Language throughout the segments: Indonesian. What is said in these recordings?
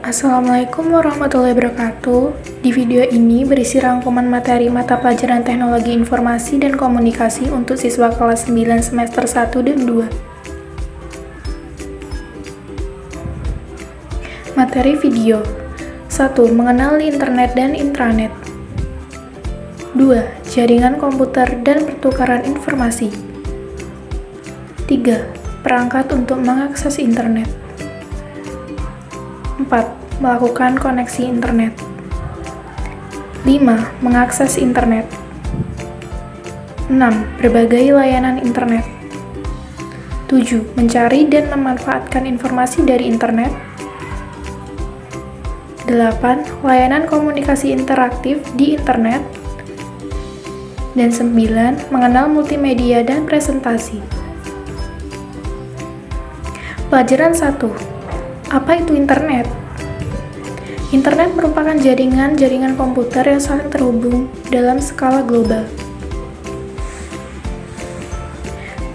Assalamualaikum warahmatullahi wabarakatuh. Di video ini berisi rangkuman materi mata pelajaran Teknologi Informasi dan Komunikasi untuk siswa kelas 9 semester 1 dan 2. Materi video 1. Mengenali internet dan intranet. 2. Jaringan komputer dan pertukaran informasi. 3. Perangkat untuk mengakses internet. 4. Melakukan koneksi internet. 5. Mengakses internet. 6. Berbagai layanan internet. 7. Mencari dan memanfaatkan informasi dari internet. 8. Layanan komunikasi interaktif di internet. Dan 9. Mengenal multimedia dan presentasi. Pelajaran 1. Apa itu internet? Internet merupakan jaringan komputer yang saling terhubung dalam skala global.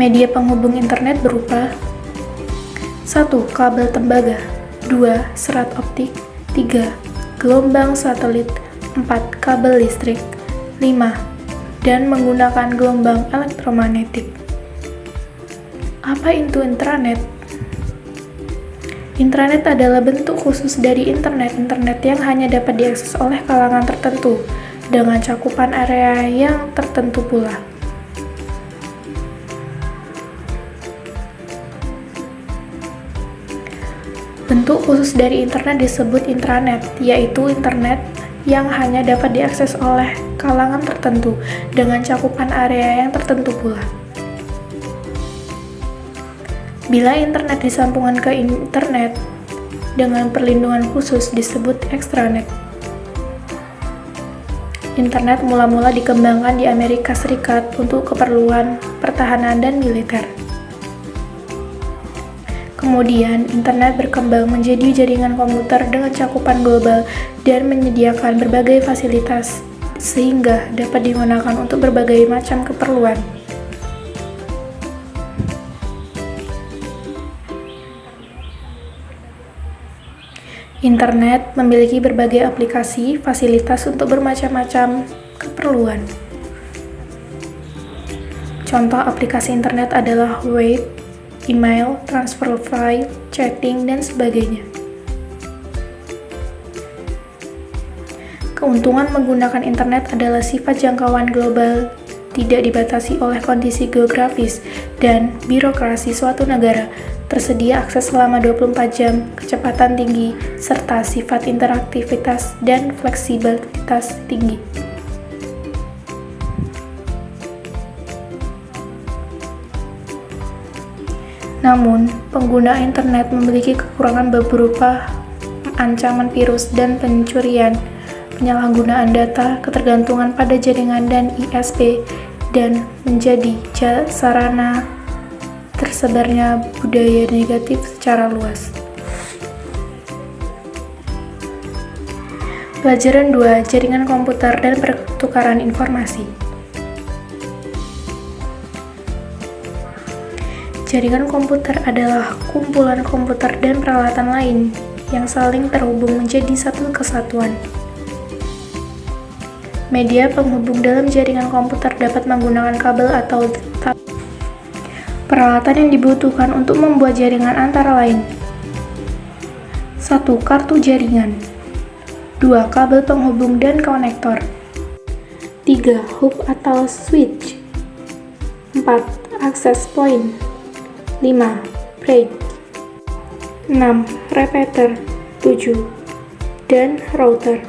Media penghubung internet berupa 1. Kabel tembaga. 2. Serat optik. 3. Gelombang satelit. 4. Kabel listrik. 5. Dan menggunakan gelombang elektromagnetik. Apa itu intranet? Intranet adalah bentuk khusus dari internet yang hanya dapat diakses oleh kalangan tertentu, dengan cakupan area yang tertentu pula. Bentuk khusus dari internet disebut intranet, yaitu internet yang hanya dapat diakses oleh kalangan tertentu, dengan cakupan area yang tertentu pula. Bila internet disambungkan ke internet dengan perlindungan khusus disebut extranet. Internet mula-mula dikembangkan di Amerika Serikat untuk keperluan pertahanan dan militer. Kemudian, internet berkembang menjadi jaringan komputer dengan cakupan global dan menyediakan berbagai fasilitas sehingga dapat digunakan untuk berbagai macam keperluan. Internet memiliki berbagai aplikasi, fasilitas untuk bermacam-macam keperluan. Contoh aplikasi internet adalah web, email, transfer file, chatting, dan sebagainya. Keuntungan menggunakan internet adalah sifat jangkauan global, tidak dibatasi oleh kondisi geografis dan birokrasi suatu negara, tersedia akses selama 24 jam, kecepatan tinggi, serta sifat interaktivitas dan fleksibilitas tinggi. Namun, pengguna internet memiliki kekurangan berupa ancaman virus dan pencurian, penyalahgunaan data, ketergantungan pada jaringan dan ISP, dan menjadi sarana tersebarnya budaya negatif secara luas. Pelajaran 2. Jaringan komputer dan pertukaran informasi. Jaringan komputer adalah kumpulan komputer dan peralatan lain yang saling terhubung menjadi satu kesatuan. Media penghubung dalam jaringan komputer dapat menggunakan kabel atau peralatan yang dibutuhkan untuk membuat jaringan antara lain. 1. Kartu jaringan. 2. Kabel penghubung dan konektor. 3. Hub atau switch. 4. Access point. 5. Bridge. 6. Repeater. 7. Dan router.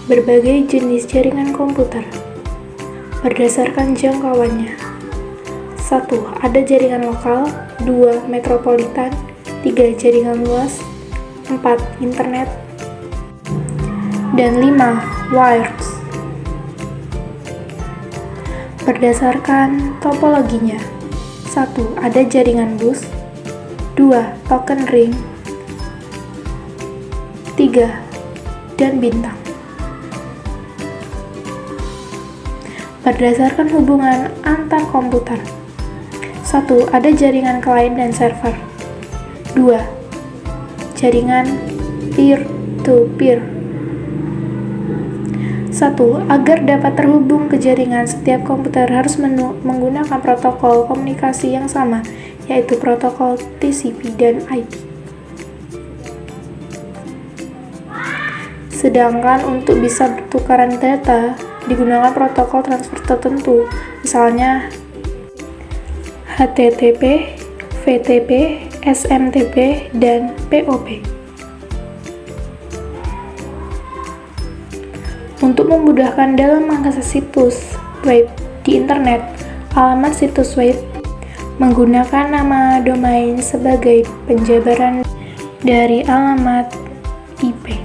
Berbagai jenis jaringan komputer berdasarkan jangkauannya. 1. Ada jaringan lokal. 2. Metropolitan. 3. Jaringan luas. 4. Internet. Dan 5. Wired. Berdasarkan topologinya. 1. Ada jaringan bus. 2. Token ring. 3. Dan bintang. Berdasarkan hubungan antar komputer. 1. Ada jaringan klien dan server. 2. jaringan peer-to-peer. 1. Agar dapat terhubung ke jaringan, setiap komputer harus menggunakan protokol komunikasi yang sama, yaitu protokol TCP dan IP. Sedangkan untuk bisa bertukaran data, digunakan protokol transfer tertentu, misalnya HTTP, VTP, SMTP, dan POP. Untuk memudahkan dalam mengakses situs web di internet, alamat situs web menggunakan nama domain sebagai penjabaran dari alamat IP.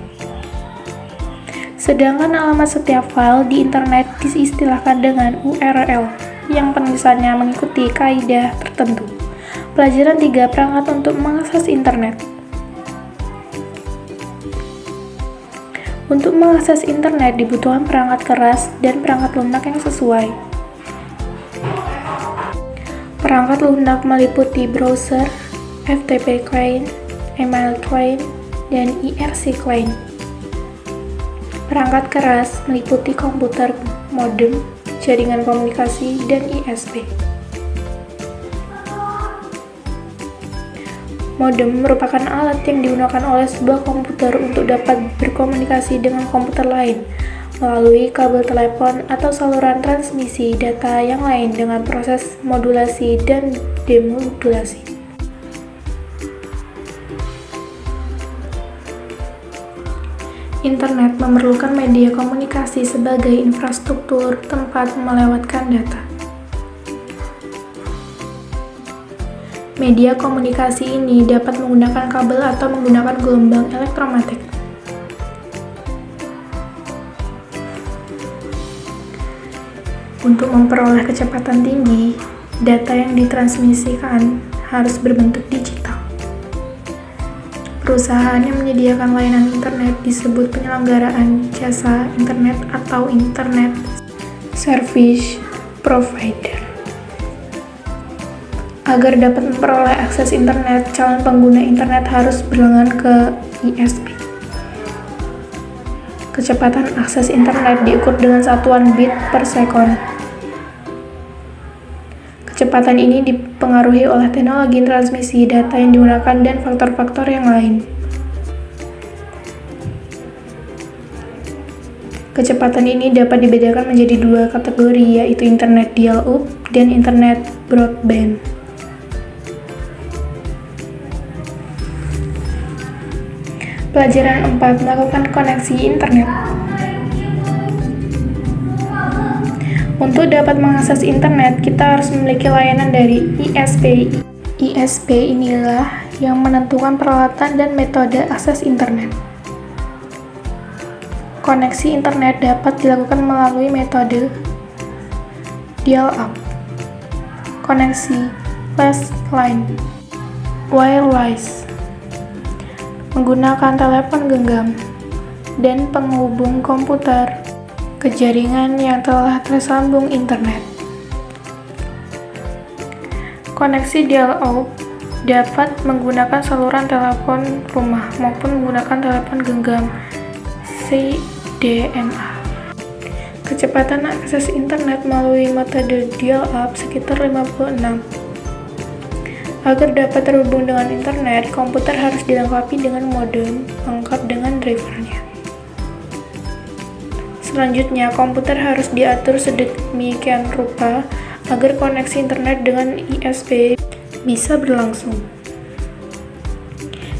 Sedangkan alamat setiap file di internet diistilahkan dengan URL yang penulisannya mengikuti kaidah tertentu. Pelajaran 3. Perangkat untuk mengakses internet. Untuk mengakses internet dibutuhkan perangkat keras dan perangkat lunak yang sesuai. Perangkat lunak meliputi browser, FTP client, email client, dan IRC client. Perangkat keras meliputi komputer, modem, jaringan komunikasi, dan ISP. Modem merupakan alat yang digunakan oleh sebuah komputer untuk dapat berkomunikasi dengan komputer lain melalui kabel telepon atau saluran transmisi data yang lain dengan proses modulasi dan demodulasi. Internet memerlukan media komunikasi sebagai infrastruktur tempat melewatkan data. Media komunikasi ini dapat menggunakan kabel atau menggunakan gelombang elektromagnetik. Untuk memperoleh kecepatan tinggi, data yang ditransmisikan harus berbentuk digital. Perusahaan yang menyediakan layanan internet disebut penyelenggaraan jasa internet atau internet service provider. Agar dapat memperoleh akses internet, calon pengguna internet harus berlangganan ke ISP. Kecepatan akses internet diukur dengan satuan bit per second. Kecepatan ini dipengaruhi oleh teknologi transmisi data yang digunakan dan faktor-faktor yang lain. Kecepatan ini dapat dibedakan menjadi dua kategori, yaitu internet dial-up dan internet broadband. Pelajaran 4. Melakukan koneksi internet. Untuk dapat mengakses internet, kita harus memiliki layanan dari ISP. ISP inilah yang menentukan peralatan dan metode akses internet. Koneksi internet dapat dilakukan melalui metode dial-up, koneksi flash line, wireless, menggunakan telepon genggam, dan penghubung komputer ke jaringan yang telah tersambung internet. Koneksi dial-up dapat menggunakan saluran telepon rumah maupun menggunakan telepon genggam CDMA. Kecepatan akses internet melalui metode dial-up sekitar 56. Agar dapat terhubung dengan internet, komputer harus dilengkapi dengan modem lengkap dengan drivernya. Selanjutnya, komputer harus diatur sedemikian rupa agar koneksi internet dengan ISP bisa berlangsung.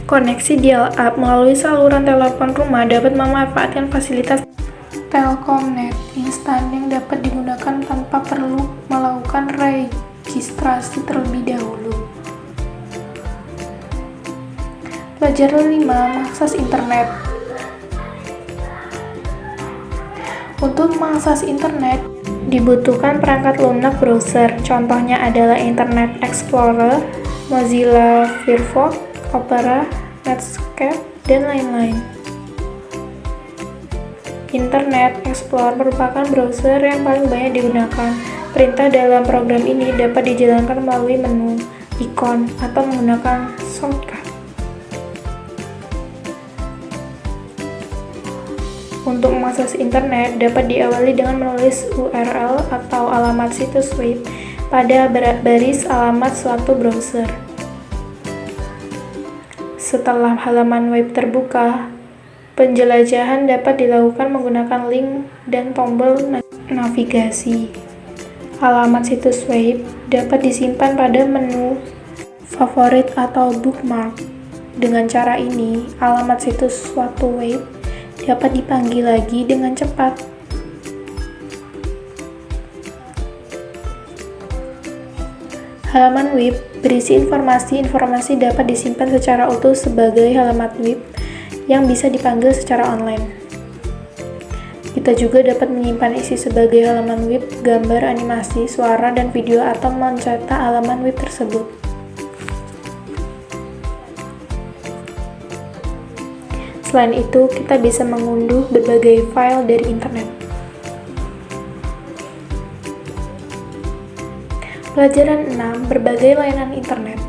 Koneksi dial-up melalui saluran telepon rumah dapat memanfaatkan fasilitas Telkomnet instan yang dapat digunakan tanpa perlu melakukan registrasi terlebih dahulu. Pelajaran 5. Mengakses internet. Untuk mengakses internet, dibutuhkan perangkat lunak browser. Contohnya adalah Internet Explorer, Mozilla Firefox, Opera, Netscape, dan lain-lain. Internet Explorer merupakan browser yang paling banyak digunakan. Perintah dalam program ini dapat dijalankan melalui menu, ikon, atau menggunakan shortcut. Untuk mengakses internet dapat diawali dengan menulis URL atau alamat situs web pada baris alamat suatu browser. Setelah halaman web terbuka, penjelajahan dapat dilakukan menggunakan link dan tombol navigasi. Alamat situs web dapat disimpan pada menu favorit atau bookmark. Dengan cara ini, alamat situs suatu web dapat dipanggil lagi dengan cepat. Halaman web berisi informasi dapat disimpan secara utuh sebagai halaman web yang bisa dipanggil secara online. Kita juga dapat menyimpan isi sebagai halaman web, gambar, animasi, suara, dan video atau mencetak halaman web tersebut. Selain itu, kita bisa mengunduh berbagai file dari internet. Pelajaran 6. Berbagai layanan internet.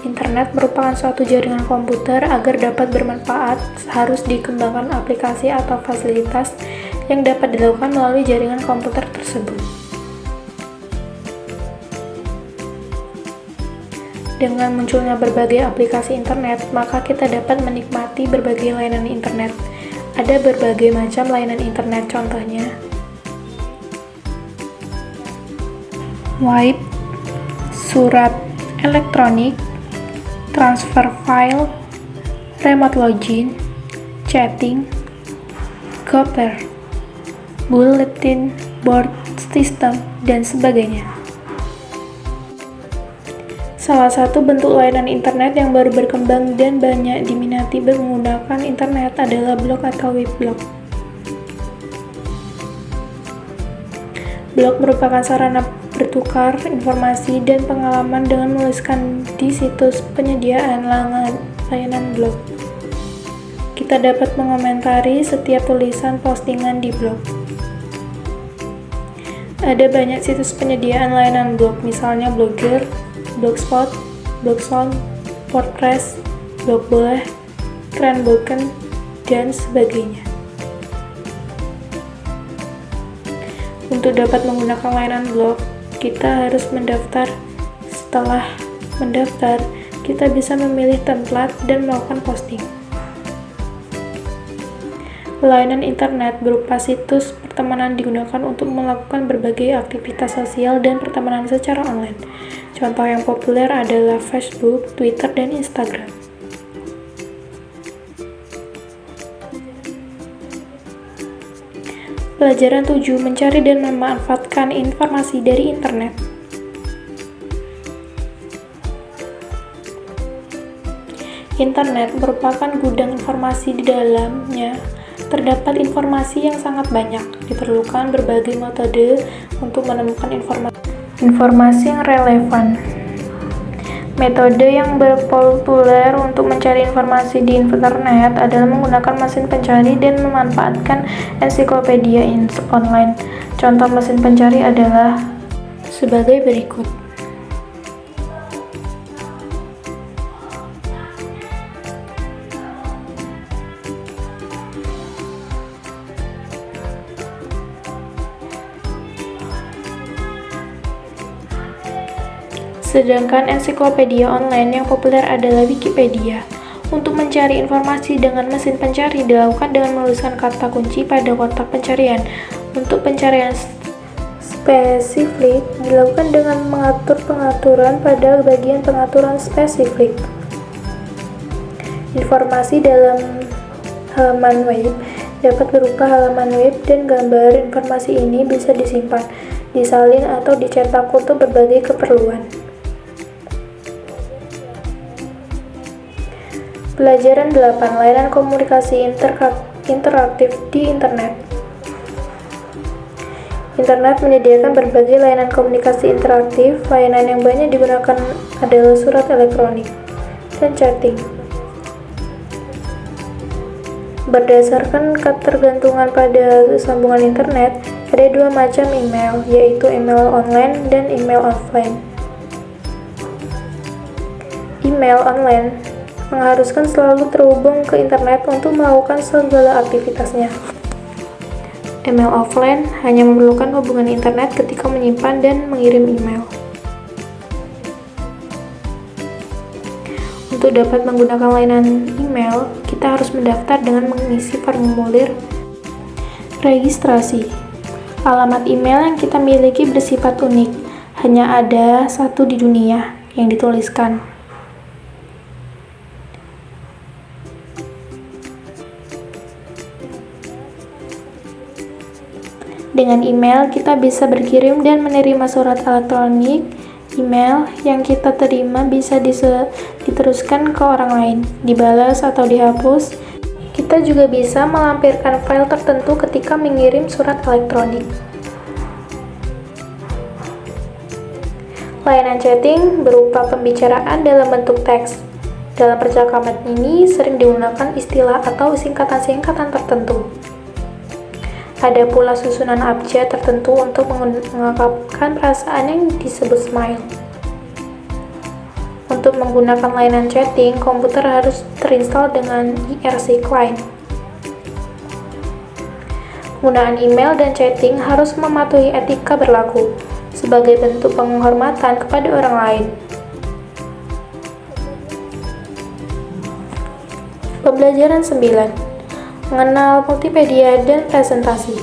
Internet merupakan suatu jaringan komputer. Agar dapat bermanfaat, harus dikembangkan aplikasi atau fasilitas yang dapat dilakukan melalui jaringan komputer tersebut. Dengan munculnya berbagai aplikasi internet, maka kita dapat menikmati berbagai layanan internet. Ada berbagai macam layanan internet, contohnya web, surat elektronik, transfer file, remote login, chatting, Gopher, bulletin board system, dan sebagainya. Salah satu bentuk layanan internet yang baru berkembang dan banyak diminati menggunakan internet adalah blog atau weblog. Blog merupakan sarana bertukar informasi dan pengalaman dengan menuliskan di situs penyediaan layanan blog. Kita dapat mengomentari setiap tulisan postingan di blog. Ada banyak situs penyediaan layanan blog, misalnya Blogger, Blogspot, Blogsound, WordPress, Blogboleh, Krenboken, dan sebagainya. Untuk dapat menggunakan layanan blog, kita harus mendaftar. Setelah mendaftar, kita bisa memilih template dan melakukan posting. Layanan internet berupa situs pertemanan digunakan untuk melakukan berbagai aktivitas sosial dan pertemanan secara online. Contoh yang populer adalah Facebook, Twitter, dan Instagram. Pelajaran 7. Mencari dan memanfaatkan informasi dari internet. Internet merupakan gudang informasi. Di dalamnya terdapat informasi yang sangat banyak. Diperlukan berbagai metode untuk menemukan informasi yang relevan. Metode yang berpopuler untuk mencari informasi di internet adalah menggunakan mesin pencari dan memanfaatkan ensiklopedia online. Contoh mesin pencari adalah sebagai berikut. Sedangkan ensiklopedia online yang populer adalah Wikipedia. Untuk mencari informasi dengan mesin pencari dilakukan dengan menuliskan kata kunci pada kotak pencarian. Untuk pencarian spesifik dilakukan dengan mengatur pengaturan pada bagian pengaturan spesifik. Informasi dalam halaman web dapat berupa halaman web dan gambar. Informasi ini bisa disimpan, disalin, atau dicetak untuk berbagai keperluan. Pelajaran 8. Layanan komunikasi interaktif di internet. Internet menyediakan berbagai layanan komunikasi interaktif. Layanan yang banyak digunakan adalah surat elektronik dan chatting. Berdasarkan ketergantungan pada sambungan internet, ada dua macam email, yaitu email online dan email offline. Email online mengharuskan selalu terhubung ke internet untuk melakukan segala aktivitasnya. Email offline hanya memerlukan hubungan internet ketika menyimpan dan mengirim email. Untuk dapat menggunakan layanan email, kita harus mendaftar dengan mengisi formulir registrasi. Alamat email yang kita miliki bersifat unik, hanya ada satu di dunia yang dituliskan. Dengan email, kita bisa berkirim dan menerima surat elektronik. Email yang kita terima bisa diteruskan ke orang lain, dibalas atau dihapus. Kita juga bisa melampirkan file tertentu ketika mengirim surat elektronik. Layanan chatting berupa pembicaraan dalam bentuk teks. Dalam percakapan ini sering digunakan istilah atau singkatan-singkatan tertentu. Ada pula susunan abjad tertentu untuk mengungkapkan perasaan yang disebut smile. Untuk menggunakan layanan chatting, komputer harus terinstall dengan IRC client. Penggunaan email dan chatting harus mematuhi etika berlaku sebagai bentuk penghormatan kepada orang lain. Pembelajaran 9. Mengenal multimedia dan presentasi.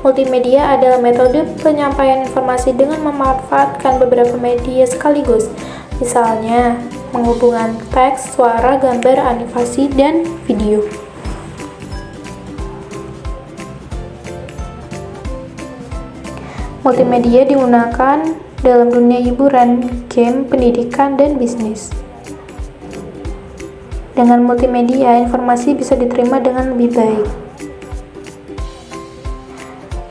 Multimedia adalah metode penyampaian informasi dengan memanfaatkan beberapa media sekaligus, misalnya menghubungkan teks, suara, gambar, animasi, dan video. Multimedia digunakan dalam dunia hiburan, game, pendidikan, dan bisnis. Dengan multimedia, informasi bisa diterima dengan lebih baik.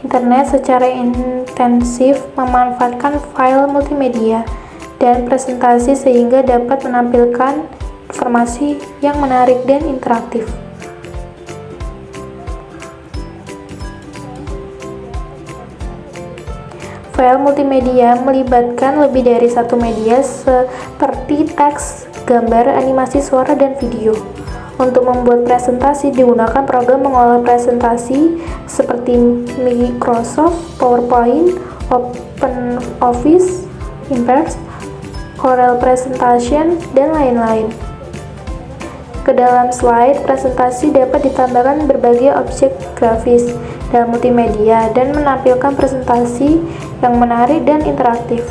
Internet secara intensif memanfaatkan file multimedia dan presentasi sehingga dapat menampilkan informasi yang menarik dan interaktif. File multimedia melibatkan lebih dari satu media seperti teks, gambar, animasi, suara, dan video. Untuk membuat presentasi digunakan program mengolah presentasi seperti Microsoft PowerPoint, OpenOffice, Impress, Corel Presentation, dan lain-lain. Ke dalam slide presentasi dapat ditambahkan berbagai objek grafis dalam multimedia dan menampilkan presentasi yang menarik dan interaktif.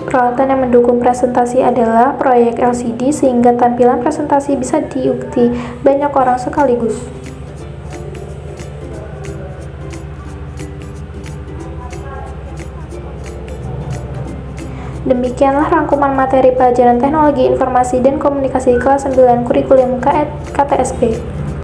Peralatan yang mendukung presentasi adalah proyek LCD sehingga tampilan presentasi bisa diikuti banyak orang sekaligus. Demikianlah rangkuman materi pelajaran Teknologi Informasi dan Komunikasi kelas 9 kurikulum KTSP.